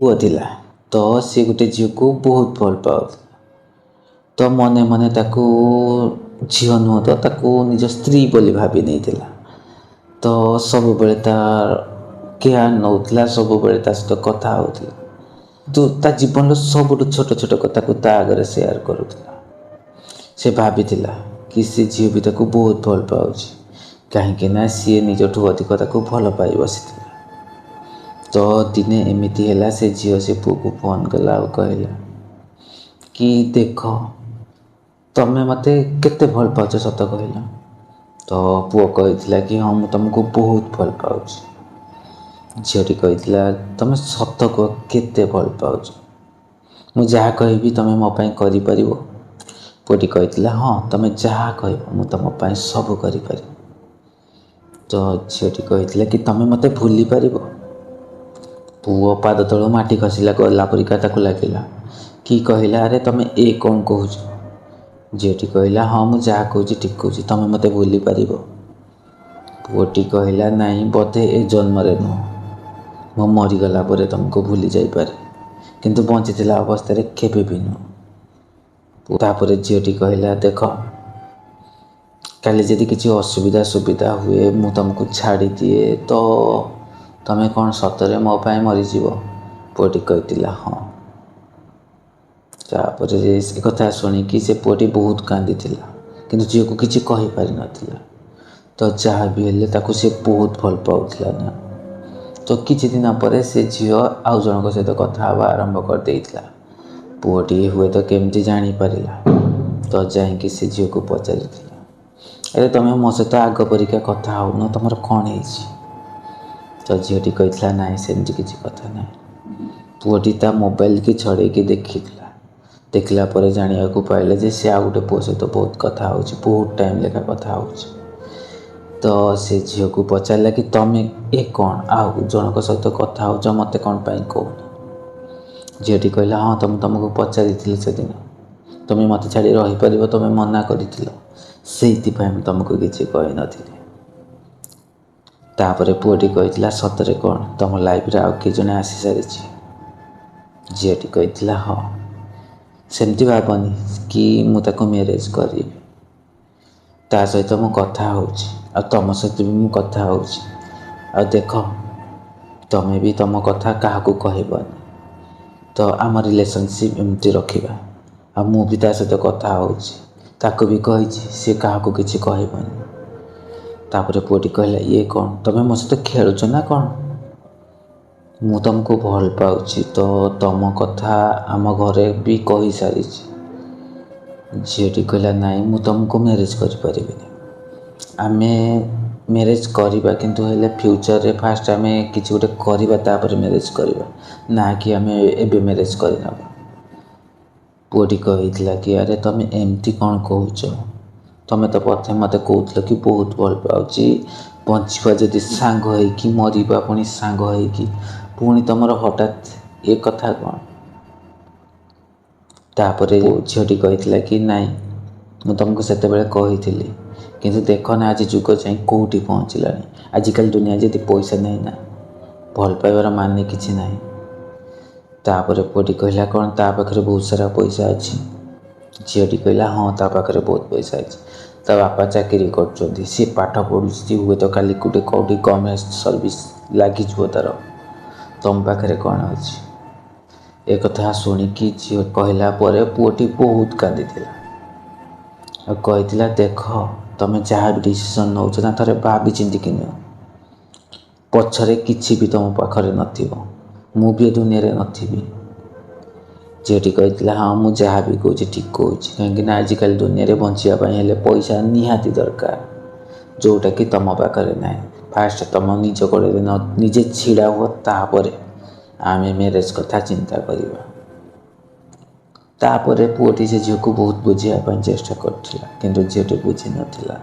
ପୁଅ ଥିଲା ତ ସେ ଗୋଟେ ଝିଅକୁ ବହୁତ ଭଲ ପାଉଥିଲା। ତ ମନେ ମନେ ତାକୁ ଝିଅ ନୁହଁ ତ ତାକୁ ନିଜ ସ୍ତ୍ରୀ ବୋଲି ଭାବି ନେଇଥିଲା। ତ ସବୁବେଳେ ତାର କେୟାର ନେଉଥିଲା, ସବୁବେଳେ ତା ସହିତ କଥା ହେଉଥିଲା। ତା ଜୀବନର ସବୁଠୁ ଛୋଟ ଛୋଟ କଥାକୁ ତା ଆଗରେ ସେୟାର କରୁଥିଲା। ସେ ଭାବିଥିଲା କି ସେ ଝିଅ ବି ତାକୁ ବହୁତ ଭଲ ପାଉଛି, କାହିଁକି ନା ସିଏ ନିଜଠୁ ଅଧିକ ତାକୁ ଭଲ ପାଇ ବସିଥିଲା। ତ ଦିନେ ଏମିତି ହେଲା, ସେ ଝିଅ ସେ ପୁଅକୁ ଫୋନ୍ କଲା ଆଉ କହିଲା କି ଦେଖ ତମେ ମୋତେ କେତେ ଭଲ ପାଉଛ ସତ କହିଲ। ତ ପୁଅ କହିଥିଲା କି ହଁ ମୁଁ ତୁମକୁ ବହୁତ ଭଲ ପାଉଛି। ଝିଅଟି କହିଥିଲା ତମେ ସତ କୁହ କେତେ ଭଲ ପାଉଛ, ମୁଁ ଯାହା କହିବି ତମେ ମୋ ପାଇଁ କରିପାରିବ। ପୁଅଟି କହିଥିଲା ହଁ ତମେ ଯାହା କହିବ ମୁଁ ତୁମ ପାଇଁ ସବୁ କରିପାରିବି। ତ ଝିଅଟି କହିଥିଲା କି ତମେ ମୋତେ ଭୁଲି ପାରିବ। ପୁଅ ପାଦ ତଳୁ ମାଟି ଖସିଲା ଗଲା ପରିକା ତାକୁ ଲାଗିଲା କି କହିଲା ଆରେ ତମେ କ'ଣ କହୁଛ। ଝିଅଟି କହିଲା ହଁ ମୁଁ ଯାହା କହୁଛି ଠିକ୍ କହୁଛି, ତମେ ମୋତେ ଭୁଲି ପାରିବ। ପୁଅଟି କହିଲା ନାଇଁ ବୋଧେ ଏ ଜନ୍ମରେ ନୁହଁ, ମୁଁ ମରିଗଲା ପରେ ତୁମକୁ ଭୁଲି ଯାଇପାରେ, କିନ୍ତୁ ବଞ୍ଚିଥିଲା ଅବସ୍ଥାରେ କେବେ ବି ନୁହଁ। ତାପରେ ଝିଅଟି କହିଲା ଦେଖ କାଲି ଯଦି କିଛି ଅସୁବିଧା ହୁଏ ମୁଁ ତୁମକୁ ଛାଡ଼ିଦିଏ ତ ତମେ କ'ଣ ସତରେ ମୋ ପାଇଁ ମରିଯିବ। ପୁଅଟି କହିଥିଲା ହଁ। ତାପରେ ସେ କଥା ଶୁଣିକି ସେ ପୁଅଟି ବହୁତ କାନ୍ଦିଥିଲା, କିନ୍ତୁ ଝିଅକୁ କିଛି କହିପାରିନଥିଲା। ତ ଯାହା ବି ହେଲେ ତାକୁ ସେ ବହୁତ ଭଲ ପାଉଥିଲା ନା। ତ କିଛି ଦିନ ପରେ ସେ ଝିଅ ଆଉ ଜଣଙ୍କ ସହିତ କଥା ହେବା ଆରମ୍ଭ କରିଦେଇଥିଲା। ପୁଅଟି ହୁଏତ କେମିତି ଜାଣିପାରିଲା, ତ ଯାଇକି ସେ ଝିଅକୁ ପଚାରିଥିଲା ଆରେ ତମେ ମୋ ସହିତ ଆଗ ପରିକା କଥା ହେଉନ, ତମର କ'ଣ ହେଇଛି। ତ ଝିଅଟି କହିଥିଲା ନାଇଁ ସେମିତି କିଛି କଥା ନାହିଁ। ପୁଅଟି ତା ମୋବାଇଲ କି ଛଡ଼େଇକି ଦେଖିଲା ପରେ ଜାଣିବାକୁ ପାଇଲା ଯେ ସେ ଆଉ ଗୋଟେ ପୁଅ ସହିତ ବହୁତ କଥା ହେଉଛି, ବହୁତ ଟାଇମ୍ ଲେଖା କଥା ହେଉଛି। ତ ସେ ଝିଅକୁ ପଚାରିଲା କି ତମେ କ'ଣ ଆଉ ଜଣଙ୍କ ସହିତ କଥା ହେଉଛ, ମୋତେ କ'ଣ ପାଇଁ କହୁନ। ଝିଅଟି କହିଲା ହଁ ତମକୁ ପଚାରିଥିଲି ସେଦିନ, ତମେ ମୋତେ ଛାଡ଼ି ରହିପାରିବ, ତମେ ମନା କରିଥିଲ, ସେଇଥିପାଇଁ ମୁଁ ତୁମକୁ କିଛି କହିନଥିଲି। ତାପରେ ପୁଅଟି କହିଥିଲା ସତରେ କ'ଣ ତମ ଲାଇଫ୍ରେ ଆଉ କିଏ ଜଣେ ଆସିସାରିଛି। ଝିଅଟି କହିଥିଲା ହଁ। ସେମିତି ଭାବନି କି ମୁଁ ତାକୁ ମ୍ୟାରେଜ୍ କରିବି, ତା ସହିତ ମୁଁ କଥା ହେଉଛି ଆଉ ତମ ସହିତ ବି ମୁଁ କଥା ହେଉଛି। ଆଉ ଦେଖ ତମେ ବି ତମ କଥା କାହାକୁ କହିବନି, ତ ଆମ ରିଲେସନସିପ୍ ଏମିତି ରଖିବା। ଆଉ ମୁଁ ବି ତା ସହିତ କଥା ହେଉଛି, ତାକୁ ବି କହିଛି ସେ କାହାକୁ କିଛି କହିବନି। ତାପରେ ପୁଅଟି କହିଲା କ'ଣ ତମେ ମୋ ସହିତ ଖେଳୁଛ ନା କ'ଣ, ମୁଁ ତୁମକୁ ଭଲ ପାଉଛି ତ ତମ କଥା ଆମ ଘରେ ବି କହିସାରିଛି। ଝିଅଟି କହିଲା ନାଇଁ ମୁଁ ତୁମକୁ ମ୍ୟାରେଜ୍ କରିପାରିବିନି। ଆମେ ମ୍ୟାରେଜ୍ କରିବା କିନ୍ତୁ ହେଲେ ଫ୍ୟୁଚରରେ ଫାଷ୍ଟ ଆମେ କିଛି ଗୋଟେ କରିବା ତାପରେ ମ୍ୟାରେଜ୍ କରିବା, ନା କି ଆମେ ଏବେ ମ୍ୟାରେଜ୍ କରିନେବା। ପୁଅଟି କହିଥିଲା କି ଆରେ ତମେ ଏମିତି କ'ଣ କହୁଛ, ତମେ ତ ପ୍ରଥମେ ମୋତେ କହୁଥିଲ କି ବହୁତ ଭଲ ପାଉଛି, ବଞ୍ଚିବା ଯଦି ସାଙ୍ଗ ହେଇକି ମରିବା ପୁଣି ସାଙ୍ଗ ହେଇକି, ପୁଣି ତମର ହଠାତ୍ ଏ କଥା କ'ଣ। ତାପରେ ଝିଅଟି କହିଥିଲା କି ନାଇଁ ମୁଁ ତୁମକୁ ସେତେବେଳେ କହିଥିଲି, କିନ୍ତୁ ଦେଖ ନା ଆଜି ଯୁଗ ଯାଇ କେଉଁଠି ପହଞ୍ଚିଲାଣି। ଆଜିକାଲି ଦୁନିଆ ଯଦି ପଇସା ନାହିଁ ନା, ଭଲ ପାଇବାର ମାନେ କିଛି ନାହିଁ। ତାପରେ ପୁଅଟି କହିଲା କ'ଣ ତା ପାଖରେ ବହୁତ ସାରା ପଇସା ଅଛି। ଝିଅଟି କହିଲା ହଁ ତା ପାଖରେ ବହୁତ ପଇସା ଅଛି, ତା ବାପା ଚାକିରି କରୁଛନ୍ତି, ସେ ପାଠ ପଢ଼ୁଛି, ହୁଏତ କାଲି କେଉଁଠି ଗଭର୍ଣ୍ଣମେଣ୍ଟ ସର୍ଭିସ୍ ଲାଗିଯିବ ତାର, ତମ ପାଖରେ କ'ଣ ଅଛି। ଏକଥା ଶୁଣିକି ଝିଅ କହିଲା ପରେ ପୁଅଟି ବହୁତ କାନ୍ଦିଥିଲା ଆଉ କହିଥିଲା ଦେଖ ତମେ ଯାହା ବି ଡିସିସନ୍ ନେଉଛ ନା ଥରେ ଭାବି ଚିନ୍ତିକି ନିଅ, ପଛରେ କିଛି ବି ତମ ପାଖରେ ନଥିବ, ମୁଁ ବି ଏ ଦୁନିଆରେ ନଥିବି। ଝିଅଟି କହିଥିଲା ହଁ ମୁଁ ଯାହା ବି କହୁଛି ଠିକ୍ କହୁଛି, କାହିଁକିନା ଆଜିକାଲି ଦୁନିଆରେ ବଞ୍ଚିବା ପାଇଁ ହେଲେ ପଇସା ନିହାତି ଦରକାର, ଯେଉଁଟାକି ତମ ପାଖରେ ନାହିଁ। ଫାଷ୍ଟ ତମ ନିଜ ଗୋଡ଼ରେ ନିଜେ ଛିଡ଼ା ହୁଅ, ତାପରେ ଆମେ ମ୍ୟାରେଜ୍ କଥା ଚିନ୍ତା କରିବା। ତାପରେ ପୁଅଟି ସେ ଝିଅକୁ ବହୁତ ବୁଝିବା ପାଇଁ ଚେଷ୍ଟା କରୁଥିଲା, କିନ୍ତୁ ଝିଅଟି ବୁଝିନଥିଲା।